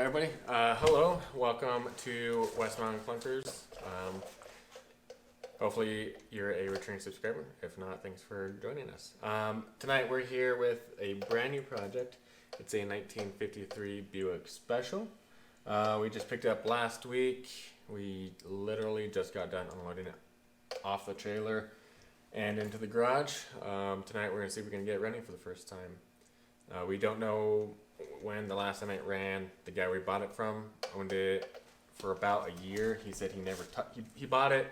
everybody. Hello, welcome to West Mountain Clunkers. Hopefully you're a returning subscriber. If not, thanks for joining us. Tonight we're here with a brand new project. It's a 1953 Buick Special. We just picked it up last week. We literally just got done unloading it off the trailer and into the garage. Tonight we're going to see if we can get it running for the first time. We don't know when the last time it ran. The guy we bought it from owned it for about a year. He said he never he bought it,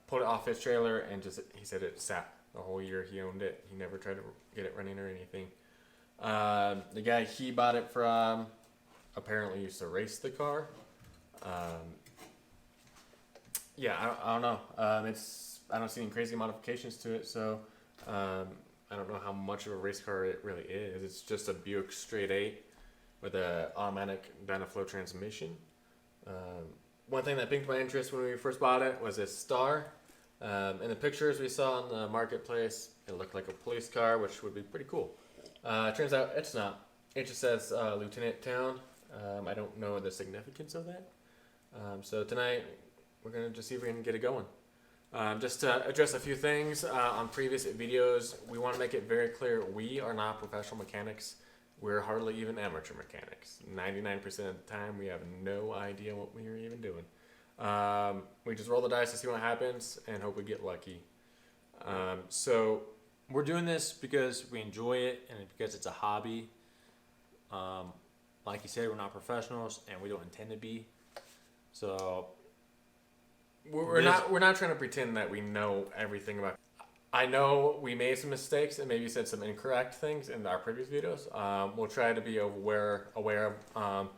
pulled it off his trailer, and he said it sat the whole year he owned it. He never tried to get it running or anything. The guy he bought it from apparently used to race the car. Yeah, I don't know. I don't see any crazy modifications to it, so I don't know how much of a race car it really is. It's just a Buick straight 8 with a automatic Dynaflow transmission. One thing that piqued my interest when we first bought it was its star. In the pictures we saw on the marketplace, it looked like a police car, which would be pretty cool. Turns out it's not. It just says Lieutenant Town. I don't know the significance of that. So tonight we're going to just see if we can get it going. Just to address a few things on previous videos, we want to make it very clear we are not professional mechanics. We're hardly even amateur mechanics. 99% of the time we have no idea what we're even doing. We just roll the dice to see what happens and hope we get lucky. So we're doing this because we enjoy it and because it's a hobby. Like you said, we're not professionals and we don't intend to be. So we're not trying to pretend that we know everything about. I know we made some mistakes and maybe said some incorrect things in our previous videos. We'll try to be aware of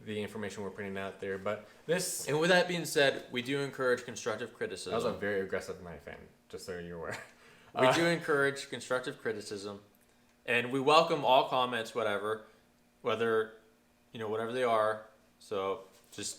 the information we're putting out there. But this. And with that being said, we do encourage constructive criticism. That was a very aggressive knife hand, just so you're aware. We do encourage constructive criticism, and we welcome all comments, whatever they are. So just.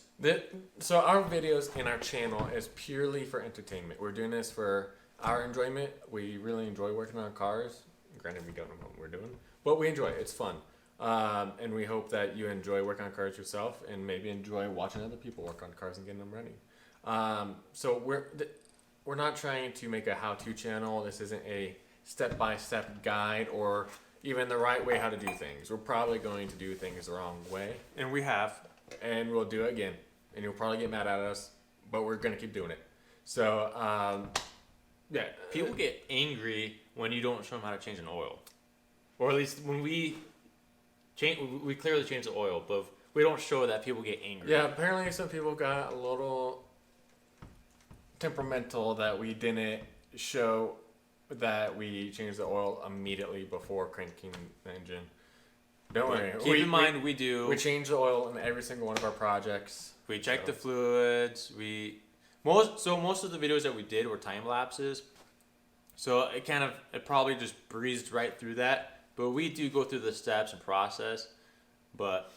So our videos and our channel is purely for entertainment. We're doing this for our enjoyment. We really enjoy working on cars. Granted, we don't know what we're doing, but we enjoy it. It's fun. And we hope that you enjoy working on cars yourself and maybe enjoy watching other people work on cars and getting them running. So we're not trying to make a how-to channel. This isn't a step-by-step guide or even the right way how to do things. We're probably going to do things the wrong way. And we have. And we'll do it again. And you'll probably get mad at us, but we're going to keep doing it. So, yeah. People get angry when you don't show them how to change an oil. Or at least when we clearly change the oil, but if we don't show that, people get angry. Yeah, apparently some people got a little temperamental that we didn't show that we changed the oil immediately before cranking the engine. Don't worry. Keep in mind, we do. We change the oil in every single one of our projects. We check the fluids. Most of the videos that we did were time lapses, so it probably just breezed right through that. But we do go through the steps and process. But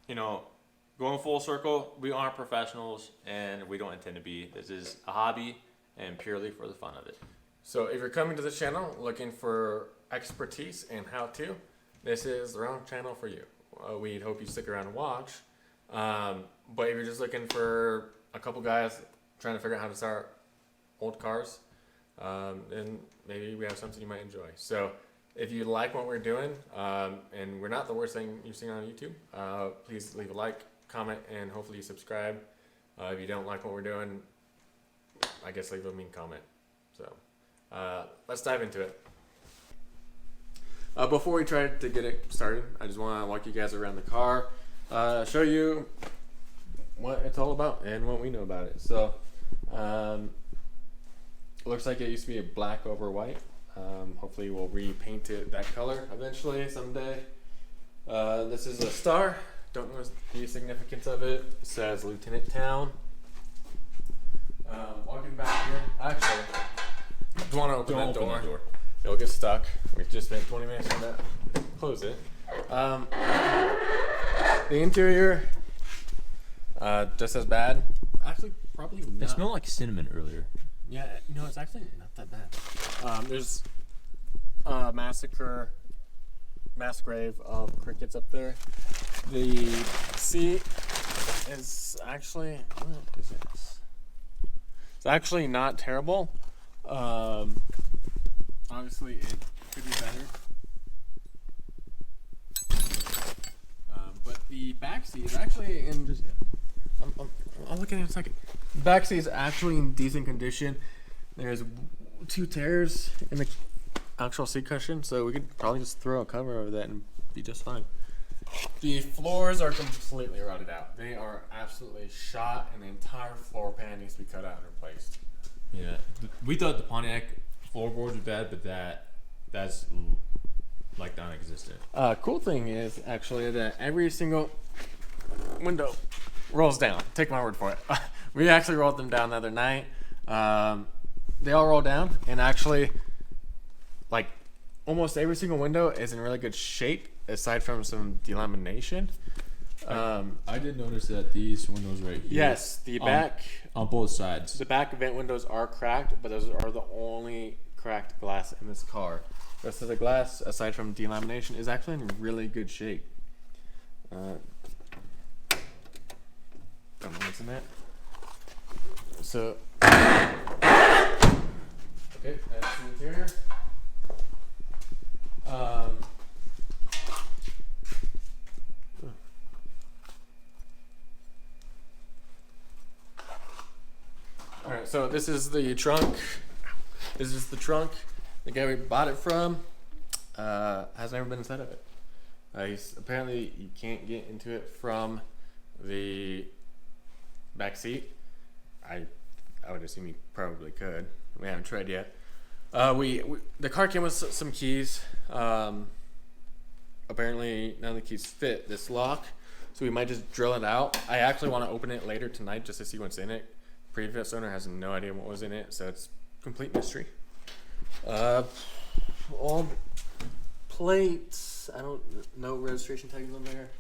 going full circle, we aren't professionals and we don't intend to be. This is a hobby and purely for the fun of it. So if you're coming to the channel looking for expertise and how-to, this is the wrong channel for you. We'd hope you stick around and watch. But if you're just looking for a couple guys trying to figure out how to start old cars, then maybe we have something you might enjoy. So if you like what we're doing, and we're not the worst thing you've seen on YouTube, please leave a like, comment, and hopefully you subscribe. If you don't like what we're doing, I guess leave a mean comment. So let's dive into it. Before we try to get it started, I just want to walk you guys around the car, show you what it's all about and what we know about it. So, it looks like it used to be a black over white. Hopefully we'll repaint it that color eventually, someday. This is a star. Don't know the significance of it. It says Lieutenant Town. Walking back here. Actually, don't want to open that door. It'll get stuck. We've just spent 20 minutes on that. Close it. The interior, just as bad. Actually, probably not. It smelled like cinnamon earlier. Yeah, no, it's actually not that bad. There's Massacre mass grave of crickets up there. The seat is actually, what is this? It's actually not terrible. Obviously it could be better. But the back seat is actually in just, I'll look at it in a second. The back seat is actually in decent condition. There's 2 tears in the actual seat cushion, so we could probably just throw a cover over that and be just fine. The floors are completely rotted out. They are absolutely shot, and the entire floor pan needs to be cut out and replaced. Yeah, we thought the Pontiac floorboards were bad, but that's like non-existent. Cool thing is actually that every single window rolls down. Take my word for it. We actually rolled them down the other night. They all roll down, and actually, like, almost every single window is in really good shape, aside from some delamination. I did notice that these windows right here. Yes, the back on both sides. The back vent windows are cracked, but those are the only cracked glass in this car. The rest of the glass, aside from delamination, is actually in really good shape. Don't know what's in that. So, okay, that's the interior. Alright, so this is the trunk. This is the trunk. The guy we bought it from has never been inside of it. Apparently you can't get into it from the back seat. I would assume you probably could. We haven't tried yet. The car came with some keys. Apparently none of the keys fit this lock, so we might just drill it out. I actually want to open it later tonight just to see what's in it. Previous owner has no idea what was in it, so it's complete mystery. All plates. I don't know registration tags on there.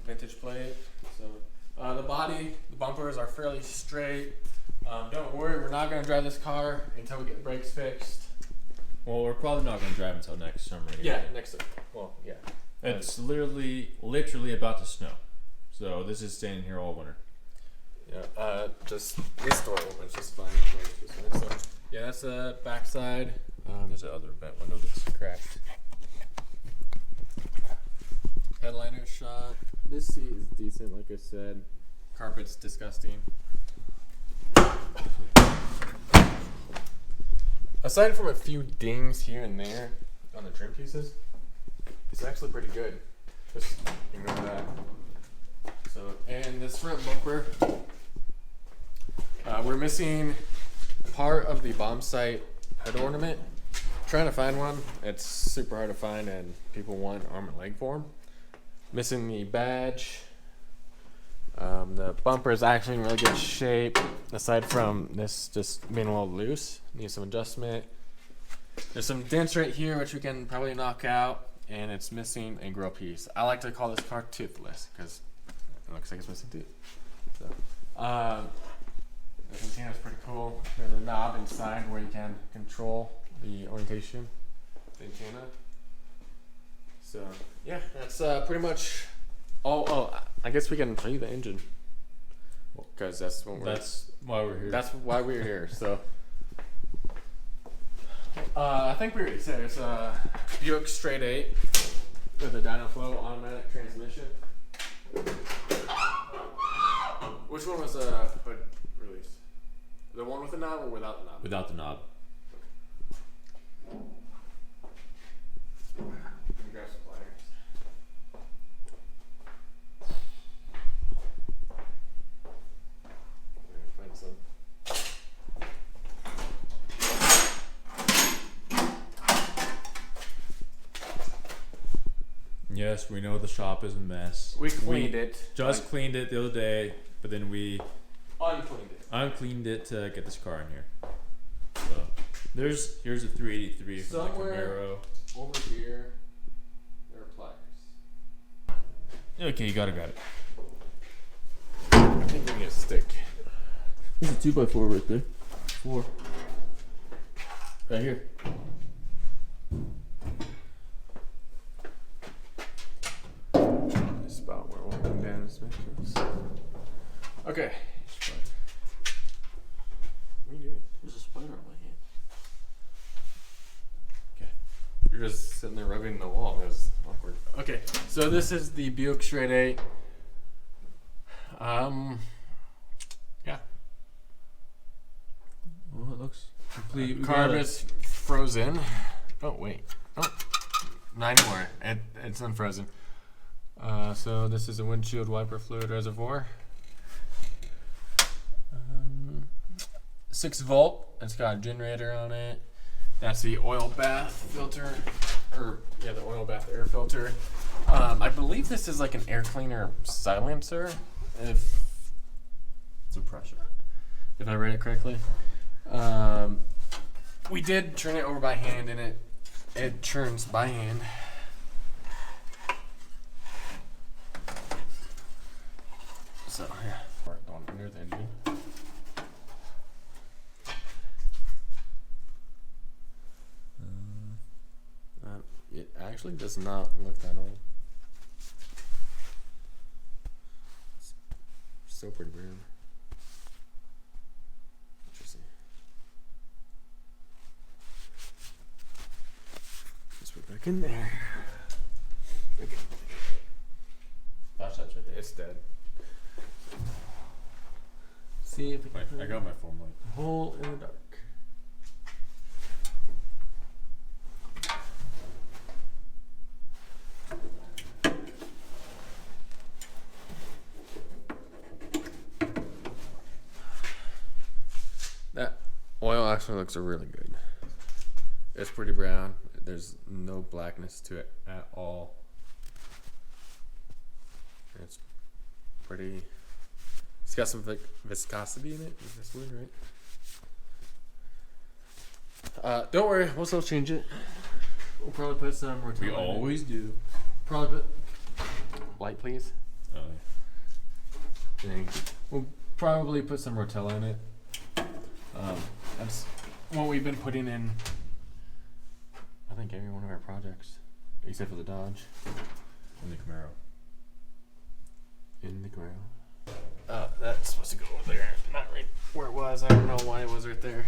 Vintage plate. So the body, the bumpers are fairly straight. Don't worry, we're not gonna drive this car until we get the brakes fixed. Well, we're probably not going to drive until next summer. Yeah, next summer. Well, yeah. It's literally about to snow. So this is staying here all winter. Yeah, just this door opens just fine. So, yeah, that's the back side. There's the other vent window that's cracked. Headliner shot. This seat is decent, like I said. Carpet's disgusting. Aside from a few dings here and there on the trim pieces, it's actually pretty good. Just ignore that. So, and this front bumper, we're missing part of the bomb sight head ornament. Trying to find one, it's super hard to find, and people want arm and leg for them. Missing the badge. The bumper is actually in really good shape, aside from this just being a little loose. Needs some adjustment. There's some dents right here, which we can probably knock out, and it's missing a grill piece. I like to call this car toothless because it looks like it's missing teeth. So, the antenna is pretty cool. There's a knob inside where you can control the orientation of the antenna. So yeah, that's pretty much. Oh, I guess we can show you the engine because that's why we're here. That's why we're here. So, I think we already said it's a Buick Straight 8 with a Dynaflow automatic transmission. Which one was the hood release? The one with the knob or without the knob? Without the knob. Let me grab some pliers. Find some. Yes, we know the shop is a mess. We cleaned it. Just cleaned it the other day, but then we uncleaned it to get this car in here. So here's a 383 from the Somewhere Camaro. over here, there are pliers. Okay, you gotta grab it. I think we need a stick. There's a 2x4 right there. 4. Right here. Okay. What are you doing? There's a spider on my hand. You're just sitting there rubbing the wall. That's awkward. Okay, so this is the Buick Straight 8. Yeah. Well, it looks complete. Carb is frozen. Oh wait. Oh, not anymore. It's unfrozen. So this is a windshield wiper fluid reservoir. 6 volt. It's got a generator on it. That's the oil bath filter, the oil bath air filter. I believe this is like an air cleaner silencer, if Suppressor. I read it correctly. We did turn it over by hand, and it churns by hand. So yeah, we're going under the engine. It actually does not look that old. It's still pretty brown. Interesting. Just put it back in there. Okay. Flashlight's right there. It's dead. See if Wait, I got my phone light. hole in the dark. That oil actually looks really good. It's pretty brown. There's no blackness to it at all. It's pretty. It's got some viscosity in it. Is this word right? Don't worry, we'll still change it. We'll probably put some Rotella. We in it. always do. Probably put light, please. Oh, yeah. Dang. We'll probably put some Rotella in it. That's what we've been putting in. I think every one of our projects, except for the Dodge. In the Camaro. In the Camaro. That's supposed to go over there, not right where it was. I don't know why it was right there.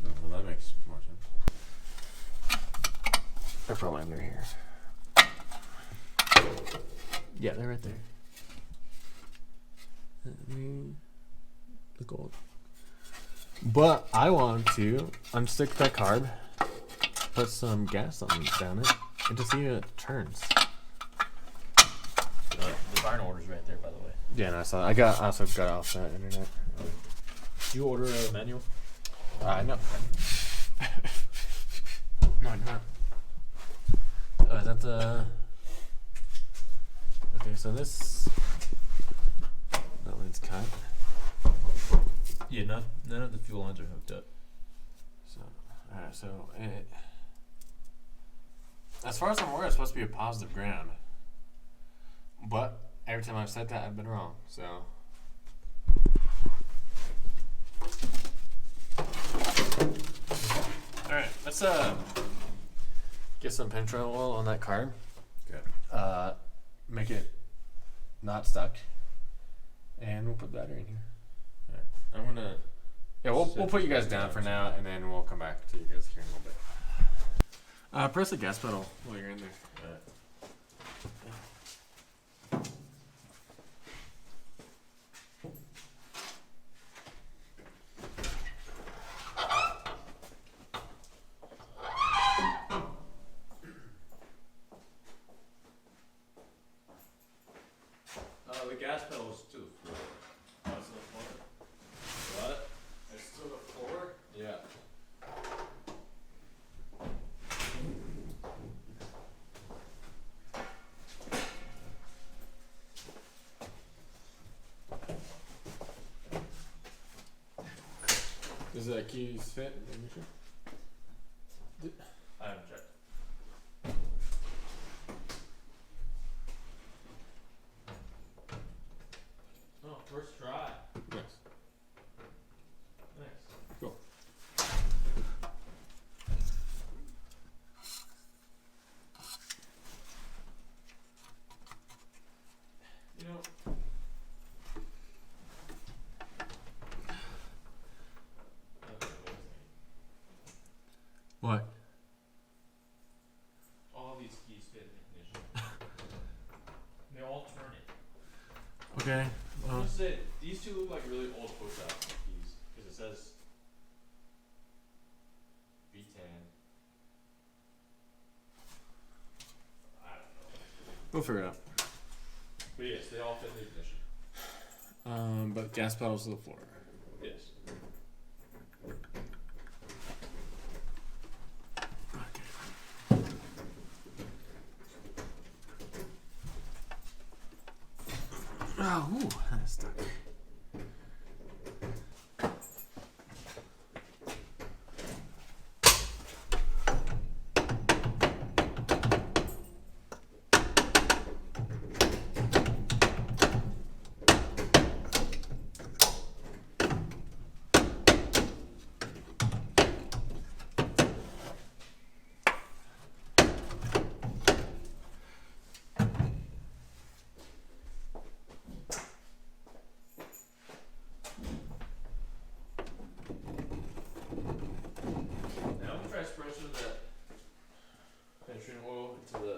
Oh, well, that makes more sense. They're probably under here. Yeah, they're right there. The gold. But I want to unstick that carb, put some gas on down it, and to see if it turns. The barn order's right there, by the way. Yeah, and I saw. I also got off that internet. Did you order a manual? No. No, I did not. Is that the? Okay, so this. That one's cut. Yeah, none of the fuel lines are hooked up. So, alright, so it. As far as I'm aware, it's supposed to be a positive ground. But every time I've said that, I've been wrong. So. Alright, let's get some petrol oil on that carb. Okay. Make it not stuck. And we'll put the battery in here. I'm gonna. Yeah, we'll put you guys down for now, and then we'll come back to you guys here in a little bit. Press the gas pedal while you're in there. The gas pedal is to the floor. Oh, it's to the floor? What? It's to the floor? Yeah. Does the keys fit? Are you sure? I haven't checked. Oh, first try. Yes. Nice. Cool. What? All these keys fit in ignition. They all turn it. Okay. I must say, these two look like really old post office keys because it says V10. I don't know. We'll figure it out. But yes, they all fit in the ignition. But gas pedals to the floor. Yes. Oh, ooh, that's stuck. Now I'm gonna try to spread some of that penetrating oil into the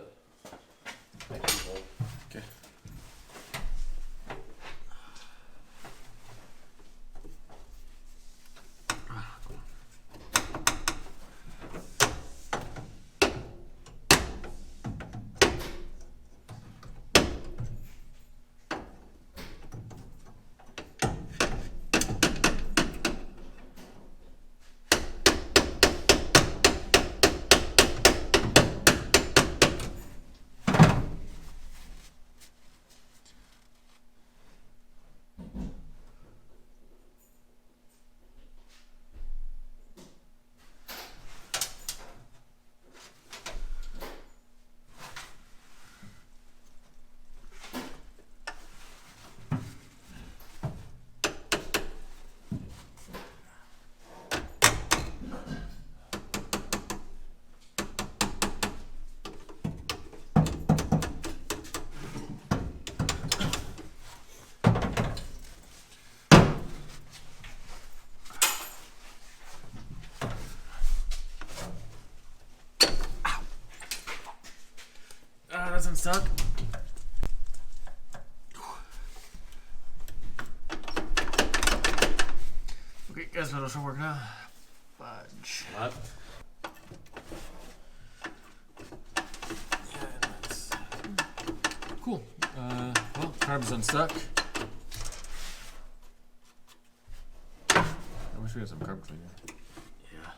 keyhole. Okay. That's unstuck. Okay, gas pedal should work now. Fudge. What? Yeah, that's cool. Well, carb's unstuck. I wish we had some carb cleaner. Yeah.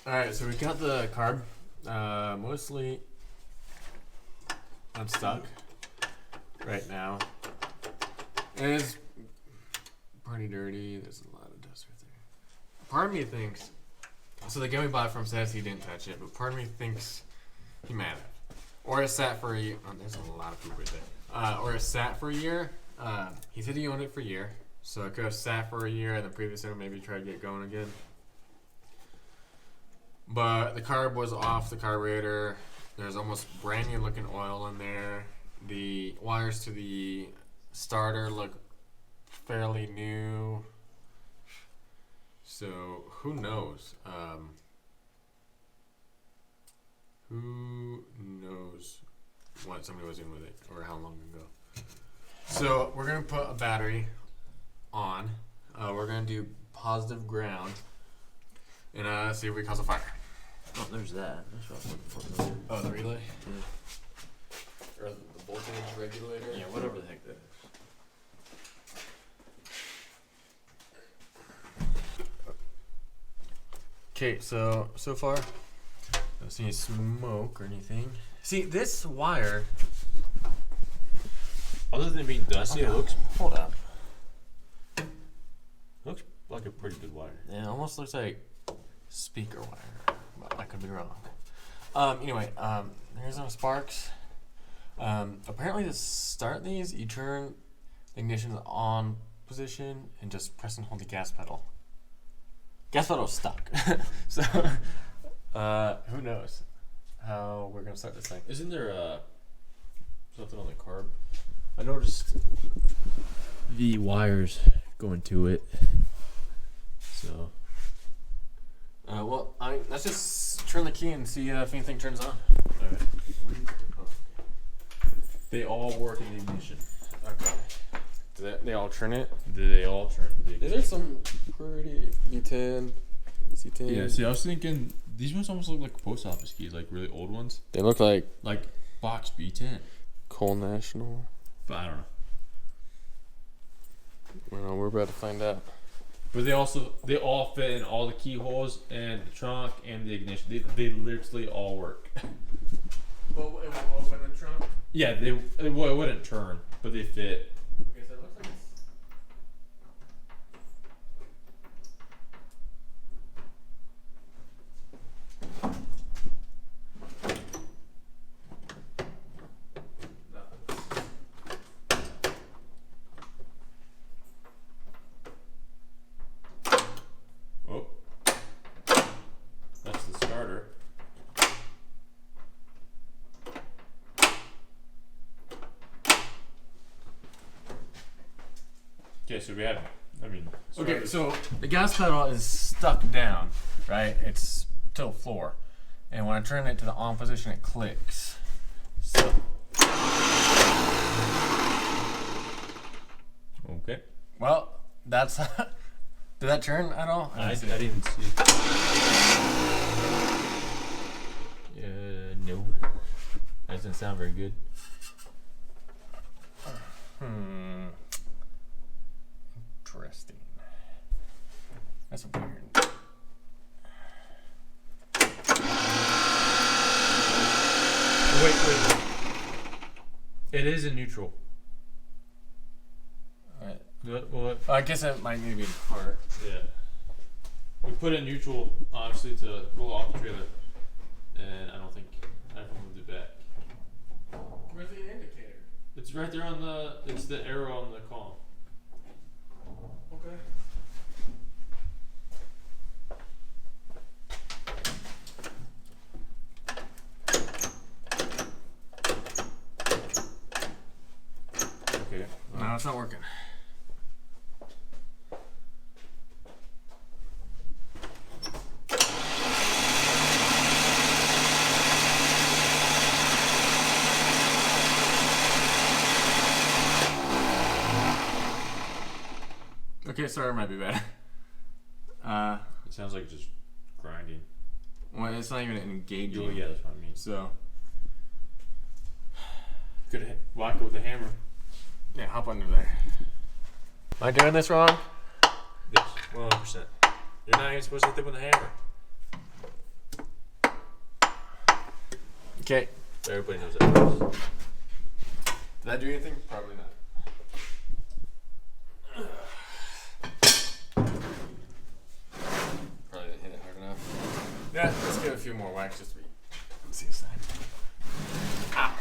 Alright, so we got the carb mostly unstuck right now. It is pretty dirty. There's a lot of dust right there. Part of me thinks, so the guy we bought from says he didn't touch it, but part of me thinks he might have. Or it sat for a year. Oh, there's a lot of poop right there. Or it sat for a year. He said he owned it for a year. So it could have sat for a year and the previous owner maybe tried to get going again. But the carb was off the carburetor. There's almost brand new looking oil in there. The wires to the starter look fairly new. So who knows? Who knows what somebody was in with it or how long ago? So we're gonna put a battery on. We're gonna do positive ground and see if we cause a fire. Oh, there's that. That's what I'm looking for. Oh, the relay? Yeah. Or the voltage regulator? Yeah, whatever the heck that is. Okay, so far, I don't see any smoke or anything. See, this wire. Other than being dusty, it looks Hold up. like a pretty good wire. It almost looks like speaker wire, but I could be wrong. Anyway, there's no sparks. Apparently to start these, you turn the ignition on position and just press and hold the gas pedal. Gas pedal's stuck. So, who knows how we're gonna start this thing. Isn't there something on the carb? I noticed the wires going to it. So. Well, let's just turn the key and see if anything turns on. Alright. They all work in the ignition. Okay. Do they all turn it? They all turn the Is ignition. there some pretty V10, C10? Yeah, see, I was thinking these ones almost look like post office keys, like really old ones. They look like Like box B10. Cole National. But I don't know. Well, we're about to find out. But they all fit in all the keyholes and the trunk and the ignition. They literally all work. Well, it will open the trunk. Yeah, it wouldn't turn, but they fit. Okay, so it looks like it's. Oh, that's the starter. Okay, so we have. I mean. Okay, so the gas pedal is stuck down, right? It's to the floor, and when I turn it to the on position, it clicks. So Okay. well, that's. Did that turn at all? I see. didn't see. No. That doesn't sound very good. Interesting. That's weird. Wait. It is in neutral. What? I guess it might need to be in part. Yeah. We put it in neutral, obviously, to roll off the trailer, and I don't think I can move it back. Where's the indicator? It's right there on the. It's the arrow on the column. Okay. Okay. No, it's not working. Okay, sorry, might be better. It sounds like just grinding. Well, it's not even engaging. Oh yeah, that's what I mean. So, Could whack it with a hammer. yeah, hop under there. Am I doing this wrong? Yes, 100%. You're not even supposed to hit it with a hammer. Okay. Everybody knows that. Did that do anything? Probably not. Probably didn't hit it hard enough. Yeah, let's give it a few more whacks just to be safe side. Ow.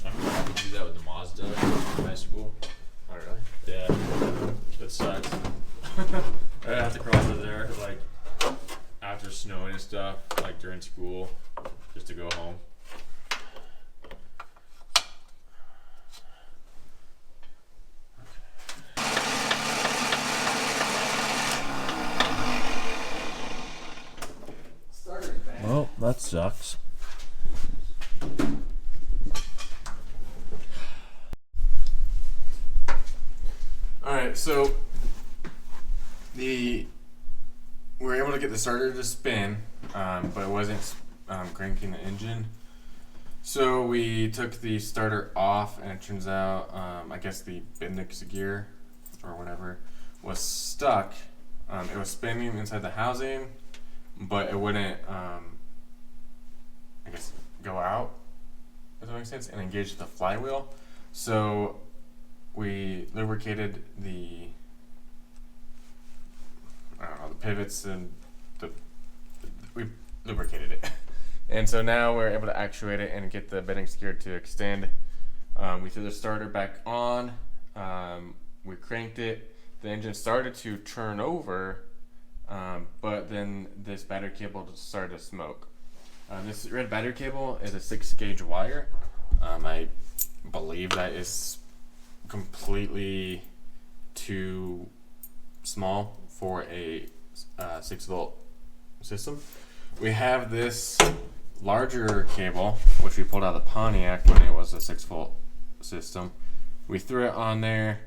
I remember having to do that with the Mazda in high school. Oh, really? Yeah, that sucks. I have to cross it there, like after snowing and stuff, like during school, just to go home. Started bad. Well, that sucks. Alright, so we were able to get the starter to spin, but it wasn't cranking the engine. So we took the starter off, and it turns out, I guess the Bendix gear or whatever was stuck. It was spinning inside the housing, but it wouldn't, I guess, go out, if that makes sense, and engage the flywheel. So we lubricated the, I don't know, the pivots, and we lubricated it. And so now we're able to actuate it and get the Bendix gear to extend. We threw the starter back on, we cranked it, the engine started to turn over, but then this battery cable just started to smoke. This red battery cable is a 6-gauge wire. I believe that is completely too small for a 6-volt system. We have this larger cable, which we pulled out of the Pontiac when it was a 6-volt system. We threw it on there,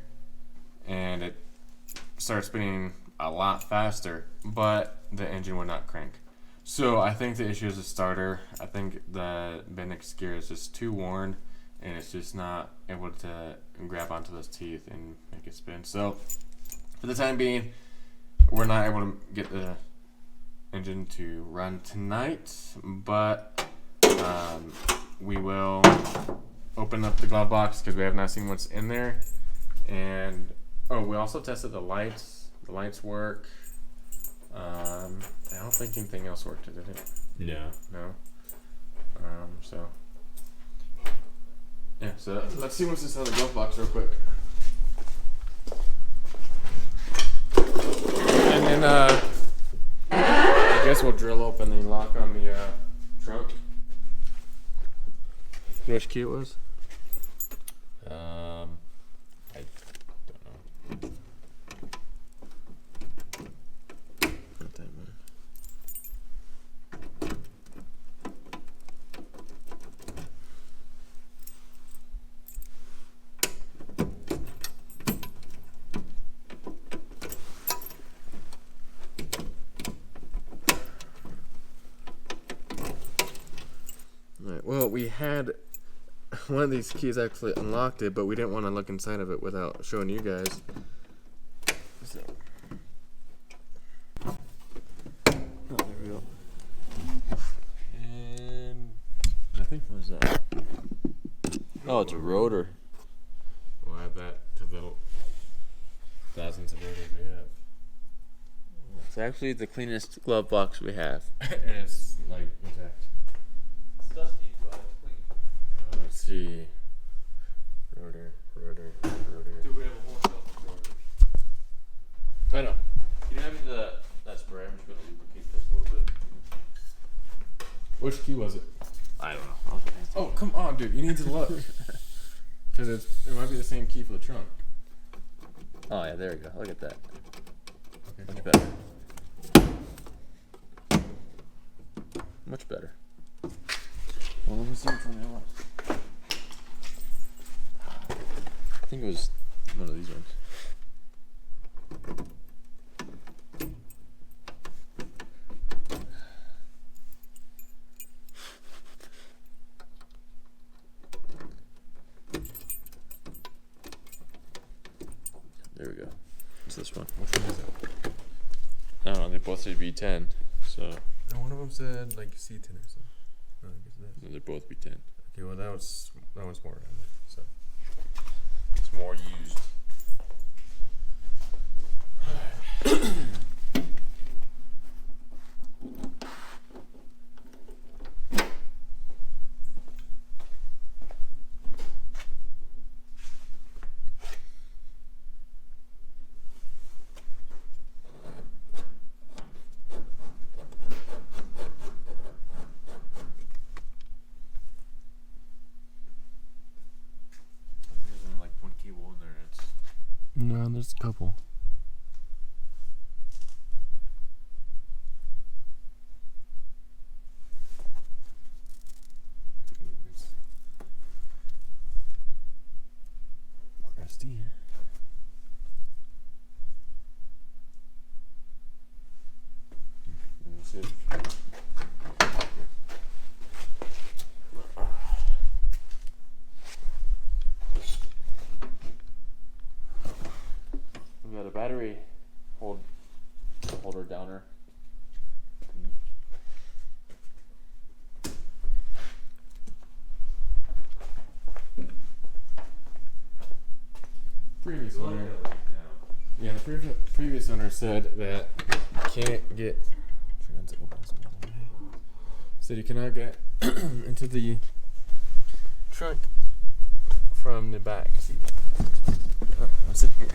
and it started spinning a lot faster, but the engine would not crank. So I think the issue is the starter. I think the Bendix gear is just too worn, and it's just not able to grab onto those teeth and make it spin. So for the time being, we're not able to get the engine to run tonight, but we will open up the glove box because we have not seen what's in there. And we also tested the lights. The lights work. I don't think anything else worked, did it? No. So yeah. So let's see what's inside the glove box real quick. And then I guess we'll drill open the lock on the trunk. Which key it was? I don't know. Not that one. Alright, well, we had one of these keys actually unlocked it, but we didn't want to look inside of it without showing you guys. So. Oh, there we go. And nothing? What is that? Oh, it's a rotor. We'll add that to the thousands of rotors we have. It's actually the cleanest glove box we have. And it's like intact. It's dusty, but it's clean. Let's see. Rotor. Dude, we have a whole shelf of rotors. I know. Can you have me that spray? I'm just going to lubricate this a little bit. Which key was it? I don't know. Oh, come on, dude. You need to look. Because it might be the same key for the trunk. Oh, yeah, there we go. Look at that. Okay, Much cool. better. Much better. Well, let me see which one it was. I think it was one of these ones. There we go. It's this one. Which one is it? I don't know. They both say B10, so And one of them said like C10 or something. No, I guess that. they're both B10. Okay, well that one's more around there. So It's more used. There's only like one cable in there. And it's no, there's a couple. Crusty. That's it. We got a battery holder downer. Previous owner. Yeah, the previous owner said that you can't get. Said you cannot get into the trunk from the back seat. Oh, what's in here?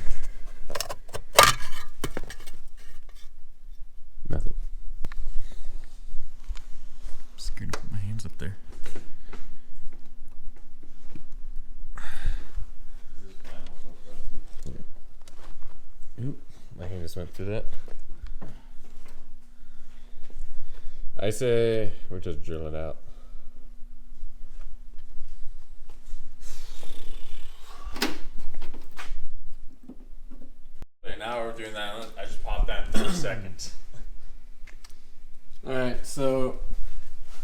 My hand just went through that. I say we'll just drill it out. Okay, now we're doing that. I just popped that in 30 seconds. Alright, so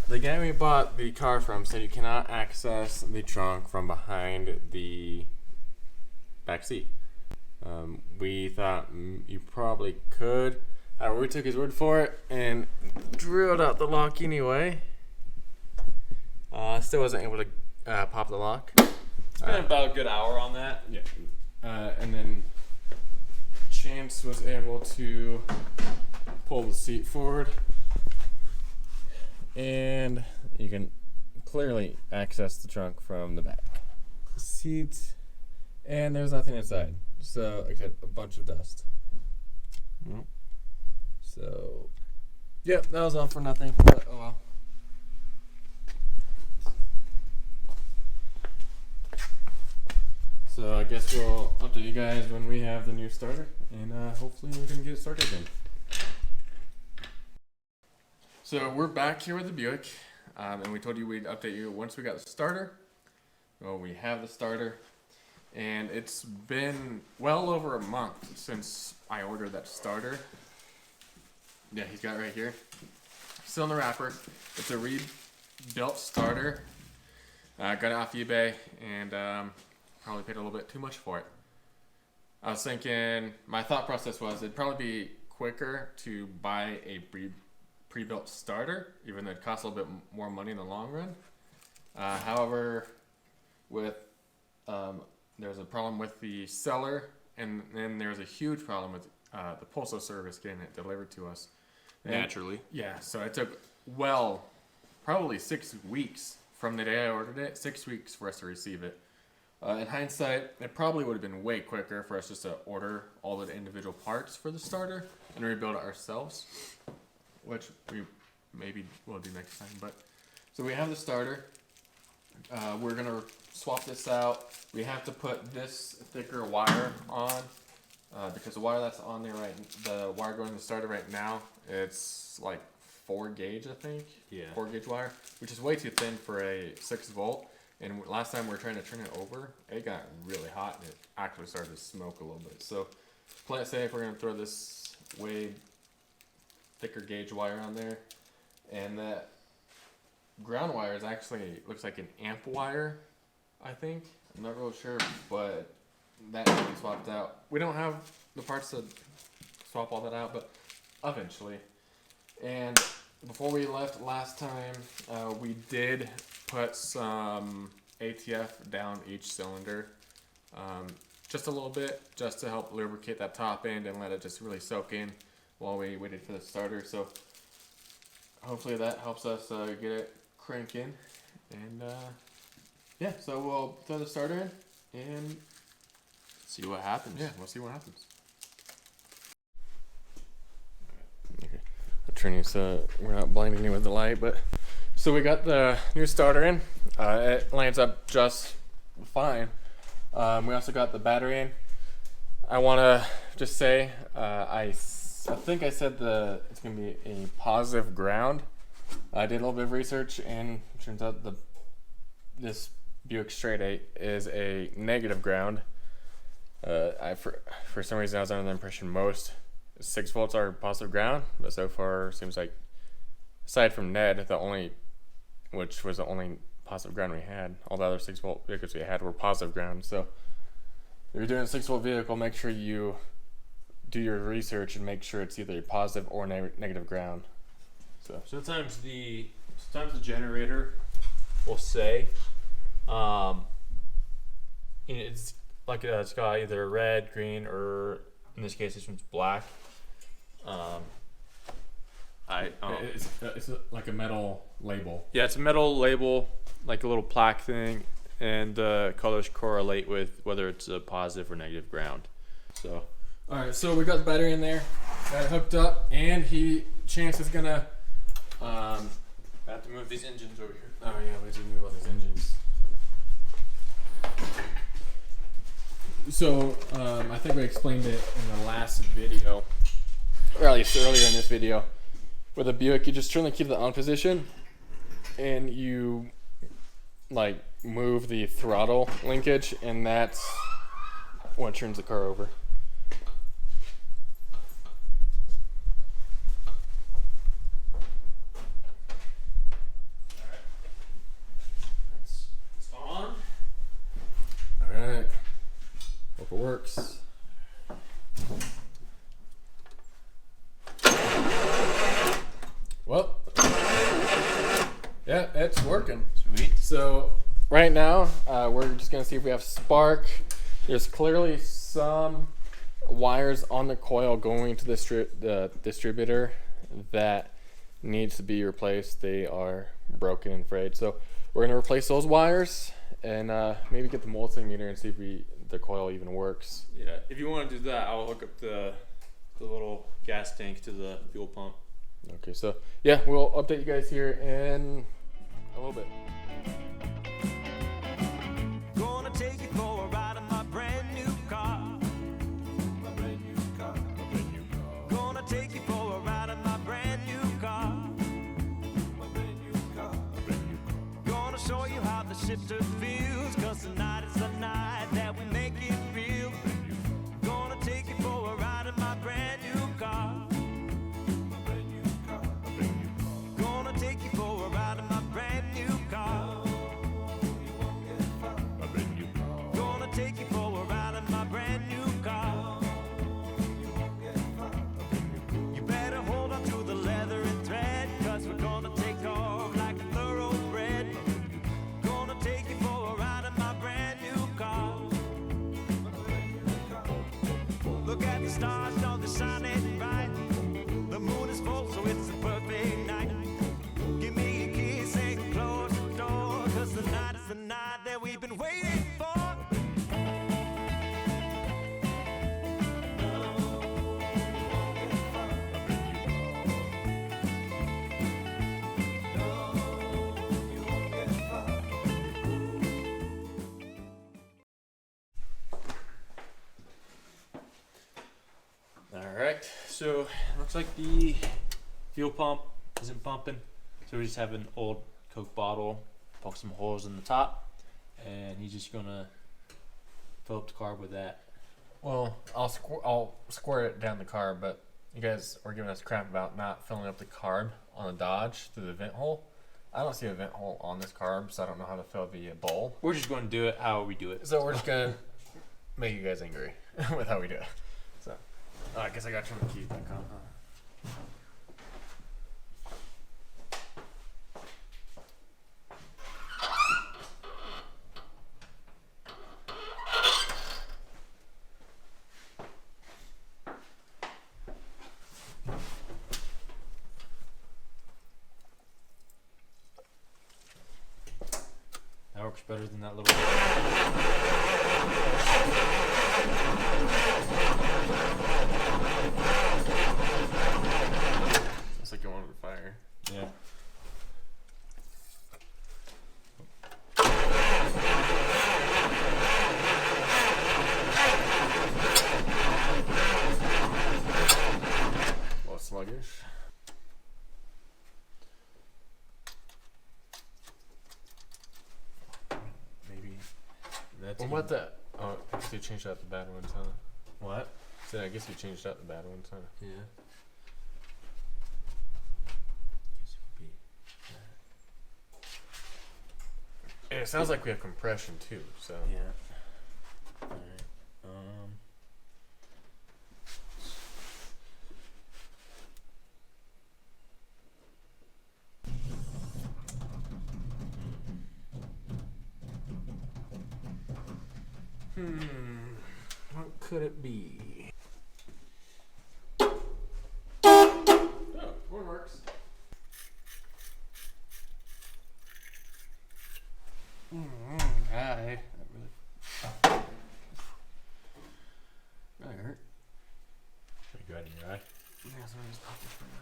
the guy we bought the car from said you cannot access the trunk from behind the back seat. We thought you probably could. We took his word for it and drilled out the lock anyway. Still wasn't able to pop the lock. It's been about a good hour on that. Yeah. And then Chance was able to pull the seat forward. And you can clearly access the trunk from the back. Seat. And there's nothing inside. So, except a bunch of dust. So, yep, that was all for nothing. But, oh well. So, I guess we'll update you guys when we have the new starter. And hopefully we can get it started again. So we're back here with the Buick, and we told you we'd update you once we got the starter. Well, we have the starter, and it's been well over a month since I ordered that starter. Yeah, he's got it right here. Still in the wrapper. It's a rebuilt starter. Got it off eBay, and probably paid a little bit too much for it. I was thinking, my thought process was it'd probably be quicker to buy a pre-built starter, even though it costs a little bit more money in the long run. However, with there's a problem with the seller, and then there's a huge problem with the postal service getting it delivered to us. And Naturally. yeah, so it took probably 6 weeks from the day I ordered it, 6 weeks for us to receive it. In hindsight, it probably would have been way quicker for us just to order all the individual parts for the starter and rebuild it ourselves, which we maybe will do next time. But so we have the starter. We're gonna swap this out. We have to put this thicker wire on because the wire that's on there the wire going to the starter right now, it's like 4 gauge, I think. Yeah. 4 gauge wire, which is way too thin for a 6 volt. And last time we were trying to turn it over, it got really hot and it actually started to smoke a little bit. So play it safe. We're gonna throw this way thicker gauge wire on there, and that ground wire is actually looks like an amp wire, I think. I'm not really sure, but that can be swapped out. We don't have the parts to swap all that out, but eventually. And before we left last time, we did put some ATF down each cylinder, just a little bit, just to help lubricate that top end and let it just really soak in while we waited for the starter. So hopefully that helps us get it cranking. And yeah, so we'll throw the starter in and See what happens. yeah, we'll see what happens. Okay, I'll turn you so we're not blinding you with the light. But so we got the new starter in. It lines up just fine. We also got the battery in. I want to just say I think I said it's gonna be a positive ground. I did a little bit of research, and it turns out this Buick Straight 8 is a negative ground. For some reason I was under the impression most 6 volts are positive ground, but so far seems like, aside from Ned, which was the only positive ground we had, all the other 6 volt vehicles we had were positive ground. So if you're doing a 6 volt vehicle, make sure you do your research and make sure it's either positive or negative ground. So Sometimes the generator will say, it's like it's got either red, green, or in this case, this one's black. it's like a metal label. Yeah, it's a metal label, like a little plaque thing, and the colors correlate with whether it's a positive or negative ground. So, all right, so we got the battery in there, got it hooked up, and Chance is gonna. I have to move these engines over here. Oh yeah, we have to move all these engines. So I think we explained it in the last video, or at least earlier in this video. With a Buick, you just turn the key to the on position, and you like move the throttle linkage, and that's what turns the car over. It's on. All right. Hope it works. Well, yeah, it's working. Sweet. So right now, we're just gonna see if we have spark. There's clearly some wires on the coil going to the distributor that needs to be replaced. They are broken and frayed. So we're gonna replace those wires and maybe get the multimeter and see if the coil even works. Yeah. If you want to do that, I'll hook up the little gas tank to the fuel pump. Okay, so yeah, we'll update you guys here in a little bit. Gonna take you for a ride in my brand new car. My brand new car. My brand new car. Gonna take you for a ride in my brand new car. My brand new car. My brand new car. Gonna show you how the shifter feels, 'cause tonight is the night that we make it real. Gonna take you for a ride in my brand new car. My brand new car. My brand new car. Gonna take you for a ride in my brand new car. Gonna take you for a ride in my brand new car. You better hold on to the leather and thread, 'cause we're gonna take off like a thoroughbred. Gonna take you for a ride in my brand new car. Look at the stars, know they're shining bright. The moon is full, so it's a perfect night. Give me a kiss and close the door, 'cause tonight is the night that we've been waiting for. Alright, so looks like the fuel pump isn't pumping. So we just have an old Coke bottle, poke some holes in the top, and he's just gonna fill up the carb with that. Well, I'll squirt it down the carb, but you guys were giving us crap about not filling up the carb on the Dodge through the vent hole. I don't see a vent hole on this carb, so I don't know how to fill the bowl. We're just gonna do it how we do it. So we're just gonna make you guys angry with how we do it. So I guess I got to turn the key back on. That works better than that little. It's like you wanted to fire. Yeah. A little sluggish. Maybe. That's What about that? Oh, I guess you changed out the bad ones, huh? what? So I guess you changed out the bad ones, huh? Yeah. And it sounds like we have compression too, so. Yeah. Alright. What could it be? Oh, one works. That really hurt. Should I go ahead in your eye? Yeah, so I just popped it for now.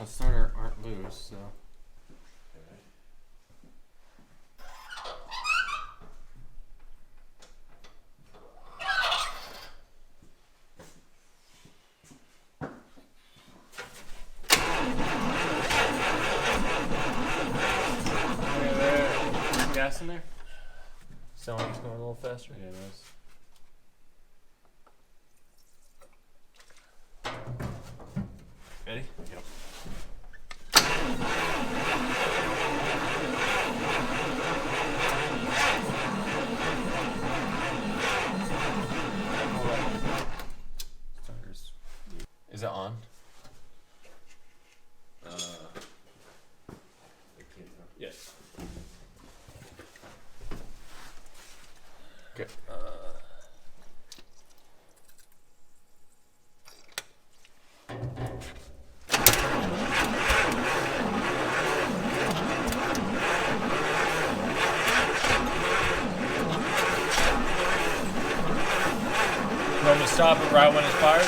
on the starter aren't loose, so. Gas in there? Sound like it's going a little faster. Yeah, it is. Ready? Yep. Starters. Is it on? Yes. Okay. You want me to stop it right when it fires?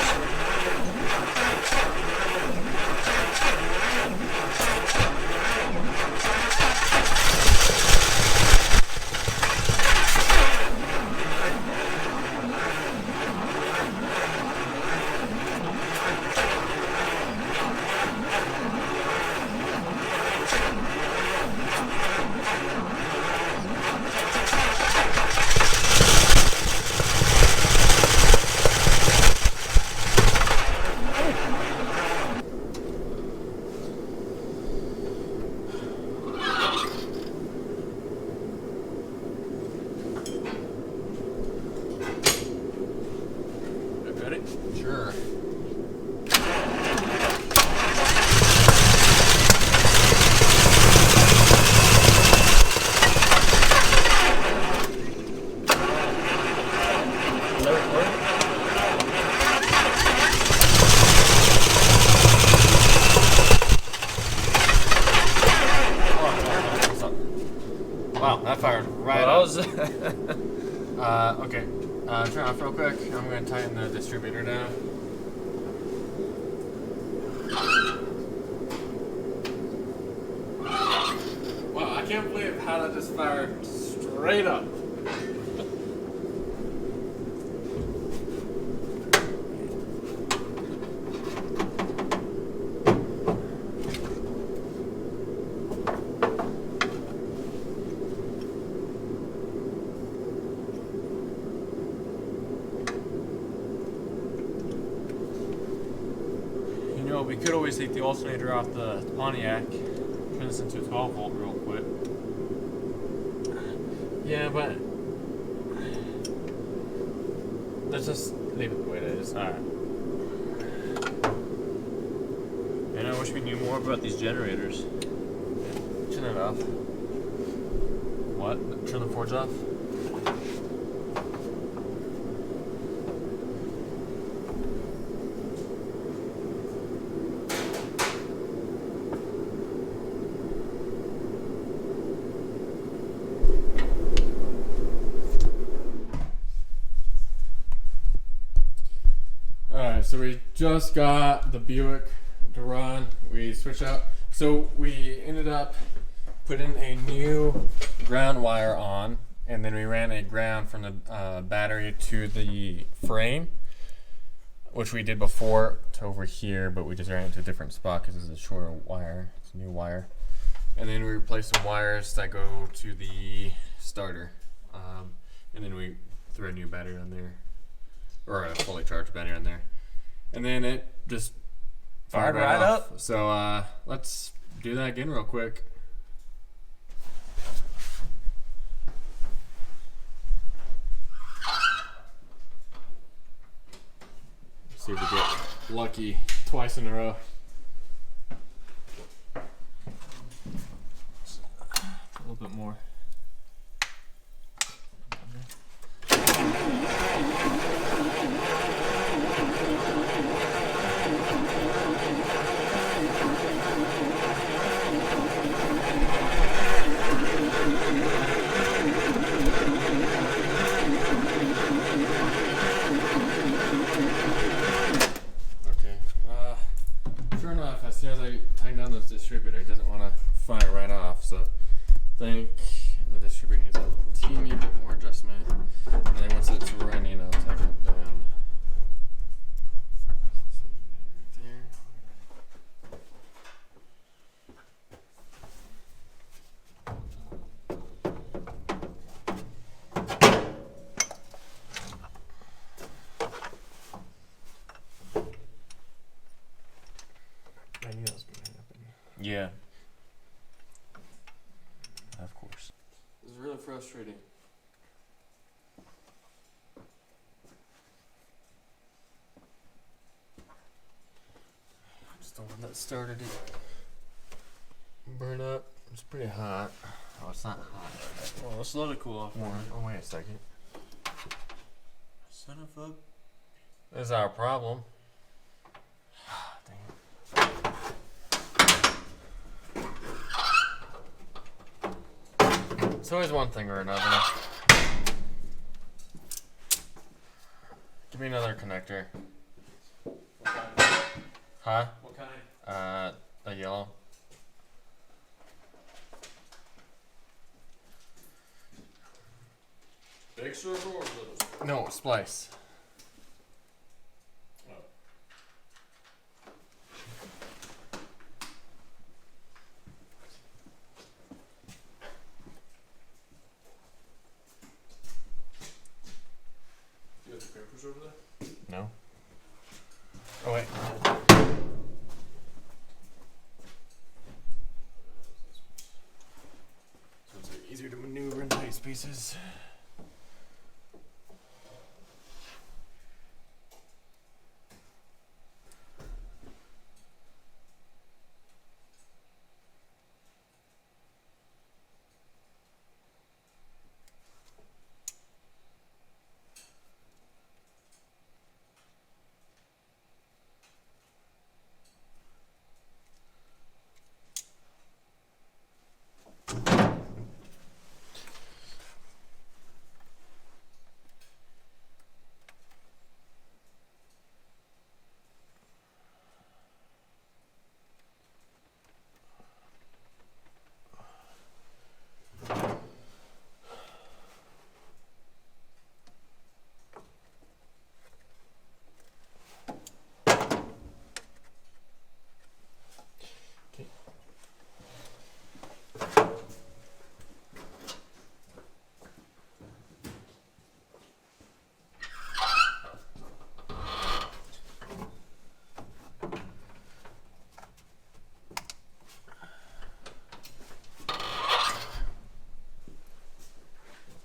Ready? Sure. Is that recording? Wow, that fired right Well, up. that was Okay. Turn off real quick. I'm gonna tighten the distributor down. Wow, I can't believe how that just fired straight up. You know, we could always take the alternator off the Pontiac, turn this into a 12 volt real quick. Yeah, but let's just leave it the way it is. Alright. And I wish we knew more about these generators. Turn it off. What? Turn the forge off. Alright, so we just got the Buick to run. We switched out. So we ended up putting a new ground wire on, and then we ran a ground from the battery to the frame, which we did before to over here, but we just ran it to a different spot because it's a shorter wire. It's a new wire. And then we replaced some wires that go to the starter. And then we threw a new battery on there, or a fully charged battery on there. And then it just Fired right off. up. So let's do that again real quick. See if we get lucky twice in a row. A little bit more. Okay. Sure enough, as soon as I tighten distributor doesn't want to fire right off, so I think the distributor needs a teeny bit more adjustment. And then once it's running, I'll take it down. There. I knew that was going to happen. Yeah. Of course. It's really frustrating. Just the one that started it. Burn up. It's pretty hot. Oh, it's not hot. Well, let's let it cool off. More. Oh, wait a second. Son of a. This is our problem. Dang it. It's always one thing or another. Give me another connector. What kind? Huh? What kind? A yellow. Big circle or little circle? No, splice. Oh. You got the papers over there? No. Oh wait. So it's easier to maneuver in tight spaces.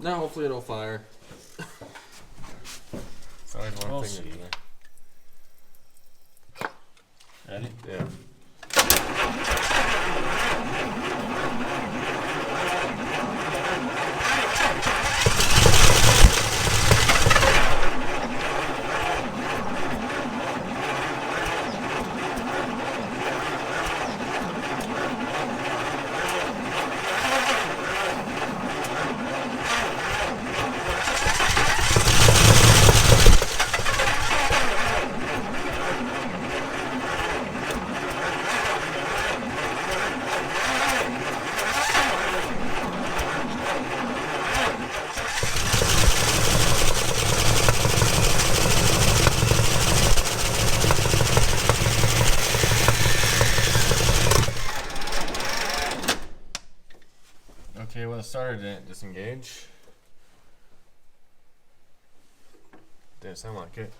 Now hopefully it'll fire. It's always one We'll thing. see. Ready? Yeah. Okay, well, the starter didn't disengage. Didn't sound like it.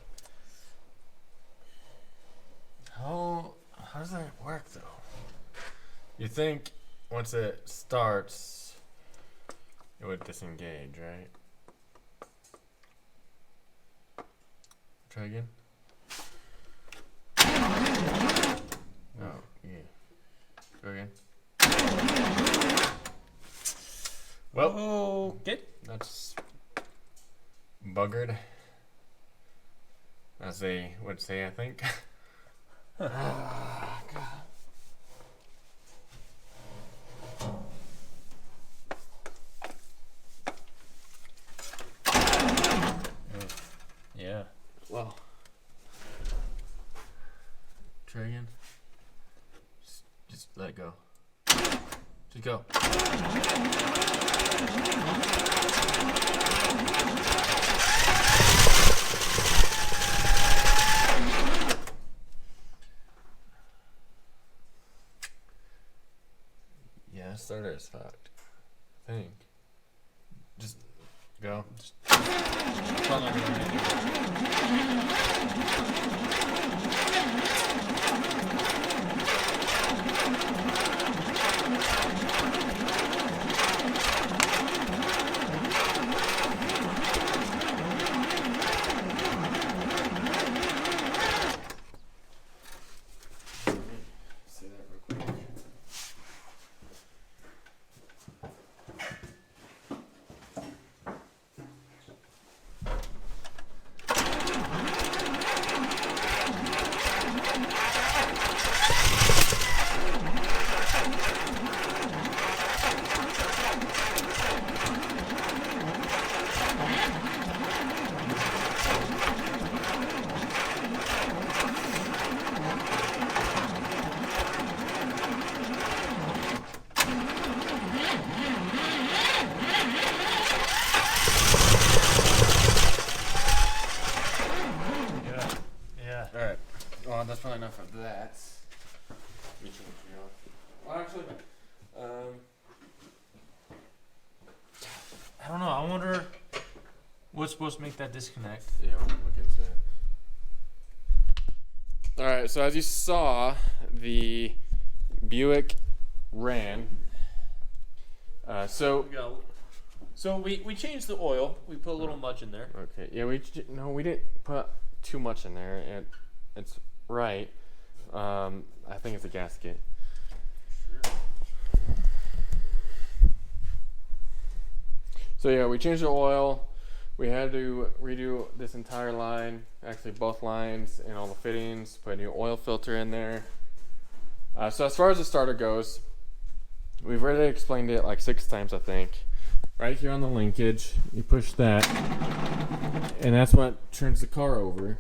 How does that work though? You think once it starts, it would disengage, right? Try again. Oh, yeah. Go again. Well, okay. that's buggered, as they would say, I think. Ah, God. Yeah. Well, try again. Just let it go. Just go. Yeah, starter is fucked. I think. Just go. Front line doesn't need it. Say that real quick. Yeah. Alright. Well, that's probably enough of that. Well, actually, I don't know. I wonder what's supposed to make that disconnect. yeah, we'll look into it. Alright, so as you saw, the Buick ran. So So we changed the oil. We put a little much in there. okay, yeah, we didn't put too much in there. It's right. I think it's a gasket. So yeah, we changed the oil. We had to redo this entire line, actually both lines and all the fittings. Put a new oil filter in there. So as far as the starter goes, we've already explained it like 6 times, I think. Right here on the linkage, you push that, and that's what turns the car over.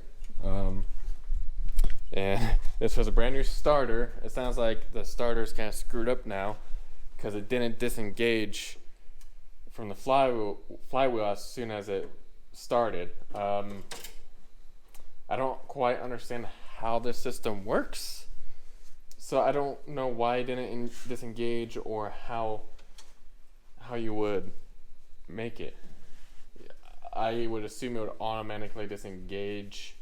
And this was a brand new starter. It sounds like the starter's kind of screwed up now because it didn't disengage from the flywheel as soon as it started. I don't quite understand how this system works, so I don't know why it didn't disengage or how you would make it. I would assume it would automatically disengage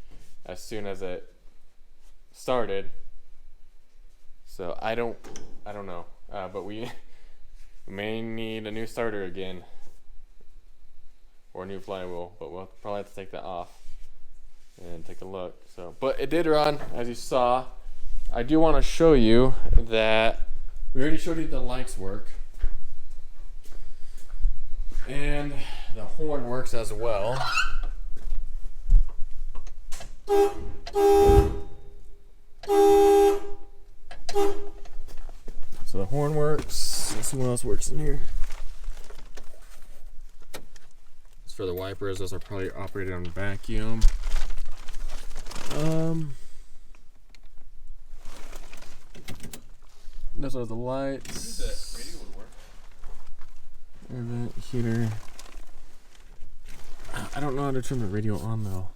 as soon as it started. So I don't know. But we may need a new starter again or a new flywheel, but we'll probably have to take that off and take a look. So, but it did run, as you saw. I do want to show you that we already showed you the lights work. And the horn works as well. So the horn works. Let's see what else works in here. As for the wipers, those are probably operated on vacuum. Those are the lights. The radio would work. Air vent, heater. I don't know how to turn the radio on though.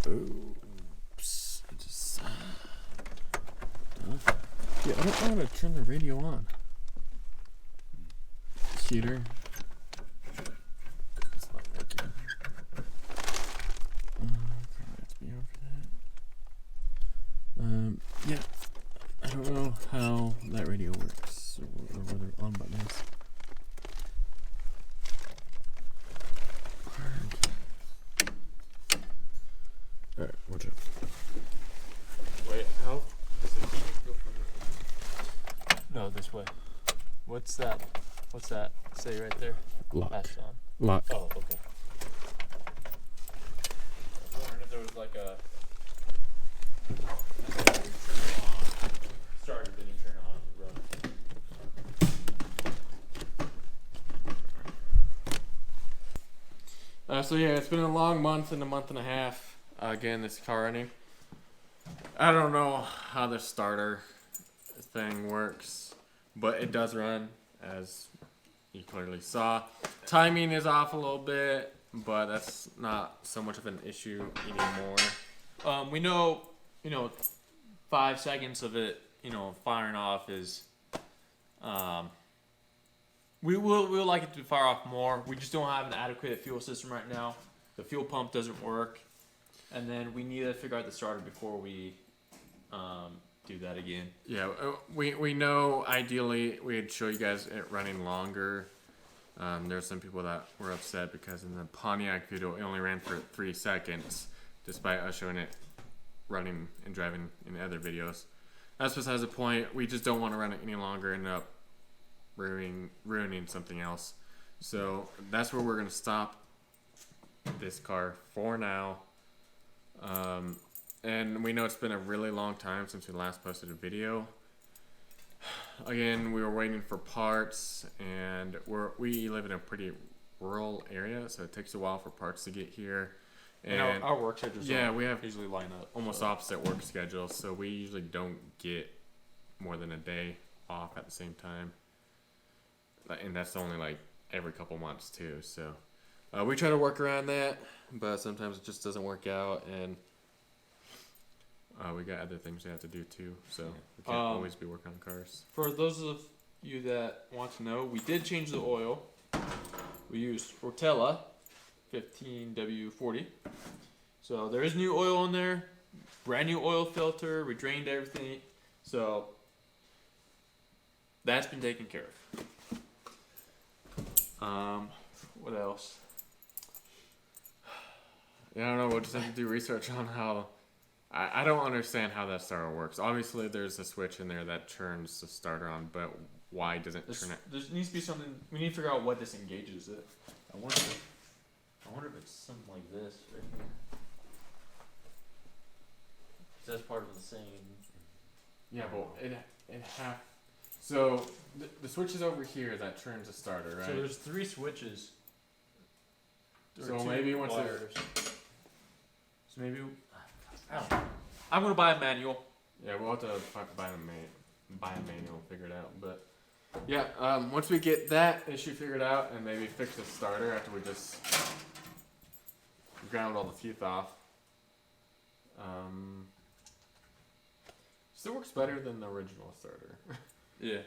Oops. Yeah, I don't know how to turn the radio on. Heater. It's not working. Let's be over that. Yeah. I don't know how that radio works or whether on button is. Alright, watch out. Wait, how? Does the heating go further? No, this way. What's that? What's that? Say right there. Lock. That's on. Lock. Oh, okay. I was wondering if there was like a. Started, then you turn it on to run. So yeah, it's been a long month and a half. Again, this car running. I don't know how the starter thing works, but it does run, as you clearly saw. Timing is off a little bit, but that's not so much of an issue anymore. We know, 5 seconds of it, firing off is, we will like it to fire off more. We just don't have an adequate fuel system right now. The fuel pump doesn't work, and then we need to figure out the starter before we do that again. Yeah, we know ideally we'd show you guys it running longer. There's some people that were upset because in the Pontiac video it only ran for 3 seconds, despite us showing it running and driving in other videos. That's besides the point. We just don't want to run it any longer and end up ruining something else. So that's where we're gonna stop this car for now. And we know it's been a really long time since we last posted a video. Again, we were waiting for parts, and we live in a pretty rural area, so it takes a while for parts to get here. And our work schedules we have usually line up. almost opposite work schedules, so we usually don't get more than a day off at the same time. And that's only like every couple months too. So we try to work around that, but sometimes it just doesn't work out, and we got other things we have to do too. So we can't always be working on cars. For those of you that want to know, we did change the oil. We used Rotella 15W40. So there is new oil in there, brand new oil filter. We drained everything, so that's been taken care of. What else? Yeah, I don't know. We'll just have to do research on how. I don't understand how that starter works. Obviously, there's a switch in there that turns the starter on, but why doesn't it turn it? There needs to be something. We need to figure out what disengages it. I wonder if it's something like this right here. That's part of the same. Yeah, but it have. So the switch is over here that turns the starter, right? So there's 3 switches. So maybe once wires. So maybe. I don't know. I'm gonna buy a manual. Yeah, we'll have to buy a manual, figure it out. But yeah, once we get that issue figured out and maybe fix the starter after we just ground all the teeth off, still works better than the original starter. Yeah.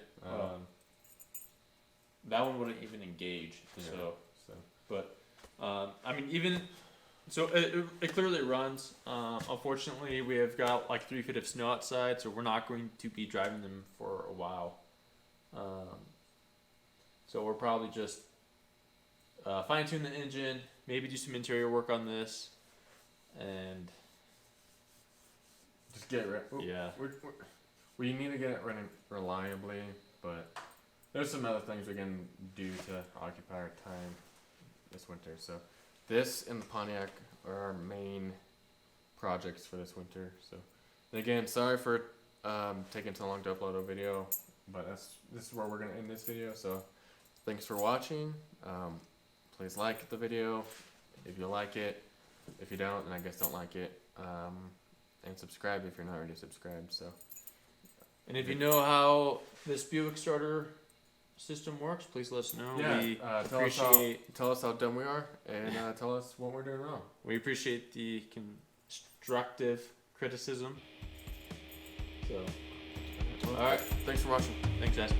That one wouldn't even engage. Yeah, So, but I mean, even so, it clearly runs. Unfortunately, we have got like 3 feet of snow outside, so we're not going to be driving them for a while. So we're probably just fine tune the engine, maybe do some interior work on this, and just get it. yeah. We need to get it running reliably, but there's some other things we can do to occupy our time this winter. So this and the Pontiac are our main projects for this winter. So and again, sorry for taking so long to upload a video, but this is where we're gonna end this video. So thanks for watching. Please like the video if you like it. If you don't, then I guess don't like it. And subscribe if you're not already subscribed. So. And if you know how this Buick starter system works, please let us know. Yeah, We tell us how dumb we are, and tell us what we're doing wrong. We appreciate the constructive criticism. So, All right, thanks for watching. thanks, guys.